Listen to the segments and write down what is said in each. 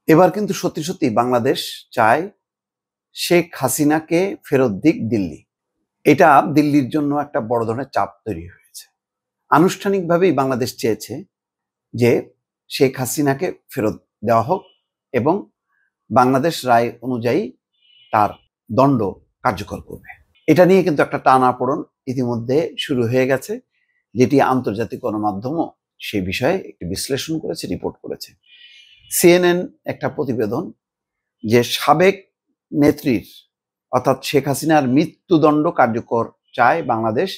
এবার কিন্তু সত্যি সত্যি বাংলাদেশ চায় শেখ হাসিনাকে ফেরত দিক দিল্লি। এটা দিল্লির জন্য একটা বড় ধরনের চাপ তৈরি হয়েছে। আনুষ্ঠানিকভাবেই বাংলাদেশ চেয়েছে যে শেখ হাসিনাকে ফেরত দেওয়া হোক এবং বাংলাদেশ রায় অনুযায়ী তার দণ্ড কার্যকর করবে। এটা নিয়ে কিন্তু একটা টানাপোড়েন ইতিমধ্যে শুরু হয়ে গেছে, যেটি আন্তর্জাতিক গণমাধ্যমও সেই বিষয়ে একটি বিশ্লেষণ করেছে, রিপোর্ট করেছে। সিএনএন একটা প্রতিবেদন যে সাবেক নেত্রীর অর্থাৎ শেখ হাসিনার মৃত্যুদণ্ড কার্যকর চায় বাংলাদেশ,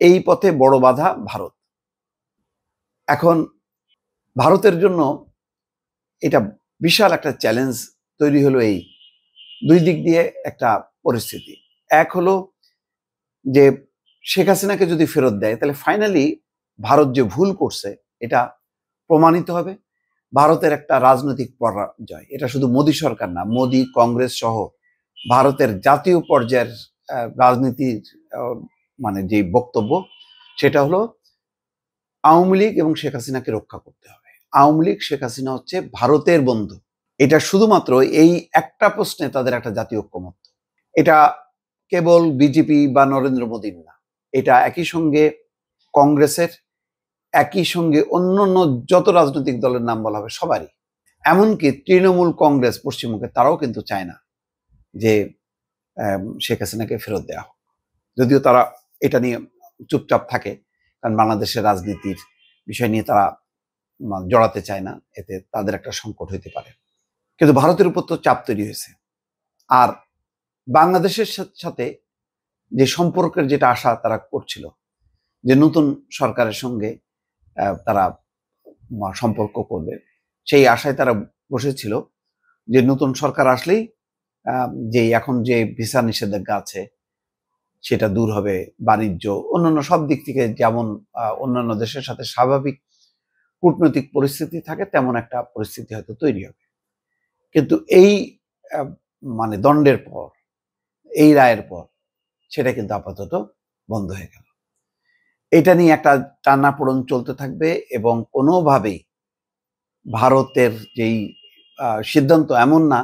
এই পথে বড় বাধা ভারত। এখন ভারতের জন্য এটা বিশাল একটা চ্যালেঞ্জ তৈরি হলো। এই দুই দিক দিয়ে একটা পরিস্থিতি। এক হলো যে শেখ হাসিনাকে যদি ফেরত দেয় তাহলে ফাইনালি ভারত যে ভুল করছে এটা প্রমাণিত হবে। ভারতের একটা রাজনৈতিক পরাজয়। এটা শুধু মোদী সরকার না, মোদী, কংগ্রেস সহ ভারতের জাতীয় পর্যায়ের রাজনীতির মানে যে বক্তব্য সেটা হলো আওয়ামী লীগ এবং শেখ হাসিনাকে রক্ষা করতে হবে। আওয়ামী লীগ, শেখ হাসিনা হচ্ছে ভারতের বন্ধু। এটা শুধুমাত্র এই একটা প্রশ্নে তাদের একটা জাতীয় ঐক্যমত্য। এটা কেবল বিজেপি বা নরেন্দ্র মোদীর না, এটা একই সঙ্গে কংগ্রেসের, একই সঙ্গে অন্যান্য যত রাজনৈতিক দলের নাম বলা হবে সবারই। এমনকি তৃণমূল কংগ্রেস পশ্চিমবঙ্গে তারাও কিন্তু চায় না যে শেখ হাসিনাকে ফেরত দেওয়া হোক, যদিও তারা এটা নিয়ে চুপচাপ থাকে, কারণ বাংলাদেশের রাজনীতির বিষয় নিয়ে তারা জড়াতে চায় না, এতে তাদের একটা সংকট হইতে পারে। কিন্তু ভারতের উপর তো চাপ তৈরি হয়েছে। আর বাংলাদেশের সাথে যে সম্পর্কের যেটা আশা তারা করছিল, যে নতুন সরকারের সঙ্গে তারা সম্পর্ক করবে, সেই আশায় তারা বসেছিল যে নতুন সরকার আসলেই যে এখন যে ভিসা নিষেধাজ্ঞা আছে সেটা দূর হবে, বাণিজ্য অন্যান্য সব দিক থেকে যেমন অন্যান্য দেশের সাথে স্বাভাবিক কূটনৈতিক পরিস্থিতি থাকে তেমন একটা পরিস্থিতি হয়তো তৈরি হবে। কিন্তু এই মানে দণ্ডের পর, এই রায়ের পর সেটা কিন্তু আপাতত বন্ধ হয়ে গেল। এটা নিয়ে একটা টানাপোড়েন চলতে থাকবে এবং কোনোভাবেই ভারতের যেই সিদ্ধান্ত এমন না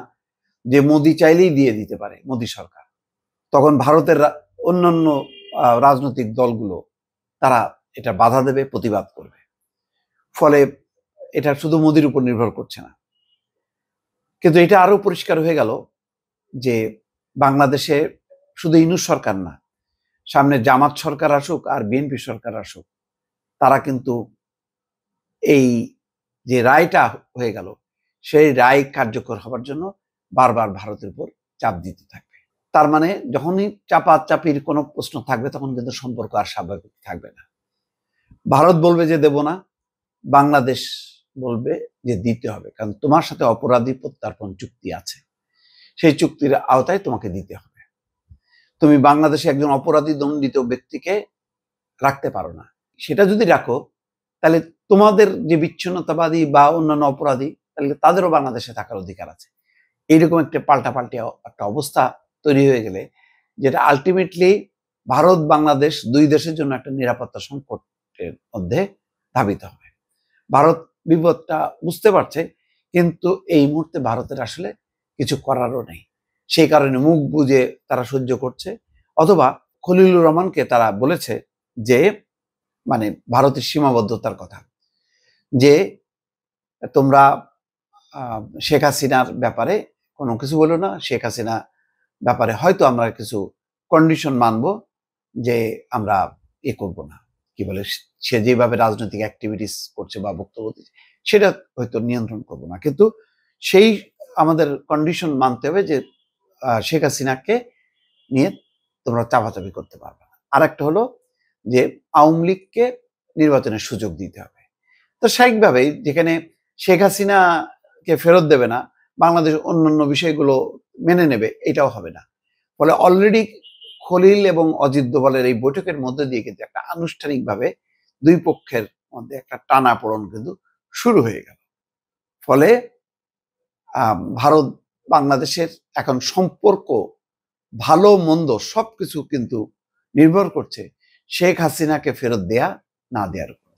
যে মোদি চাইলেই দিয়ে দিতে পারে মোদি সরকার, তখন ভারতের অন্যান্য রাজনৈতিক দলগুলো তারা এটা বাধা দেবে, প্রতিবাদ করবে। ফলে এটা শুধু মোদির উপর নির্ভর করছে না। কিন্তু এটা আরো পরিষ্কার হয়ে গেল যে বাংলাদেশে শুধু ইউনূস সরকার না, সামনে জামাত সরকার আসুক আর বিএনপি সরকার আসুক, তারা কিন্তু এই যে রায়টা হয়ে গেল সেই রায় কার্যকর হবার জন্য বারবার ভারতের উপর চাপ দিতে থাকবে। তার মানে যখনই চাপাচাপির কোনো প্রশ্ন থাকবে তখন কিন্তু সম্পর্ক আর স্বাভাবিক থাকবে না। ভারত বলবে যে দেব না, বাংলাদেশ বলবে যে দিতে হবে, কারণ তোমার সাথে অপরাধী প্রত্যার্পণ চুক্তি আছে, সেই চুক্তির আওতায় তোমাকে দিতে হবে। তুমি বাংলাদেশে একজন অপরাধী দণ্ডিত ব্যক্তিকে রাখতে পারো না। সেটা যদি রাখো তাহলে তোমাদের যে বিচ্ছিন্নতাবাদী বা অন্যান্য অপরাধী, তাহলে তাদেরও বাংলাদেশে থাকার অধিকার আছে। এইরকম একটা পাল্টাপাল্টি একটা অবস্থা তৈরি হয়ে গেলে যেটা আলটিমেটলি ভারত বাংলাদেশ দুই দেশের জন্য একটা নিরাপত্তা সংকটের মধ্যে ধাবিত হবে। ভারত বিপদটা বুঝতে পারছে, কিন্তু এই মুহূর্তে ভারতের আসলে কিছু করারও নেই। সেই কারণে মুখ বুজে তারা সহ্য করছে, অথবা খলিলুর রহমানকে তারা বলেছে যে মানে ভারতের সীমাবদ্ধতার কথা, যে তোমরা শেখ হাসিনার ব্যাপারে কোনো কিছু বলো না, শেখ হাসিনা ব্যাপারে হয়তো আমরা কিছু কন্ডিশন মানবো, যে আমরা করব না, কি বলে, সে যেভাবে রাজনৈতিক অ্যাক্টিভিটিস করছে বা বক্তব্য দিচ্ছে সেটা হয়তো নিয়ন্ত্রণ করব না, কিন্তু সেই আমাদের কন্ডিশন মানতে হবে যে শেখ হাসিনাকে নিয়ে তোমরা চাপাচাপি করতে পারবে না। আর একটা হলো যে আওয়ামী লীগকে নির্বাচনের সুযোগ দিতে হবে। তো স্বাভাবিকভাবেই যেখানে শেখ হাসিনাকে ফেরত দেবে না, বাংলাদেশ অন্যান্য বিষয়গুলো মেনে নেবে, এটাও হবে না। ফলে অলরেডি খলিল এবং অজিত দোভালের এই বৈঠকের মধ্যে দিয়ে কিন্তু একটা আনুষ্ঠানিকভাবে দুই পক্ষের মধ্যে একটা টানাপোড়েন কিন্তু শুরু হয়ে গেল। ফলে ভারত বাংলাদেশের এখন সম্পর্ক ভালো মন্দ সবকিছু কিন্তু নির্ভর করছে শেখ হাসিনাকে ফেরত দেয়া না দেওয়ার উপর।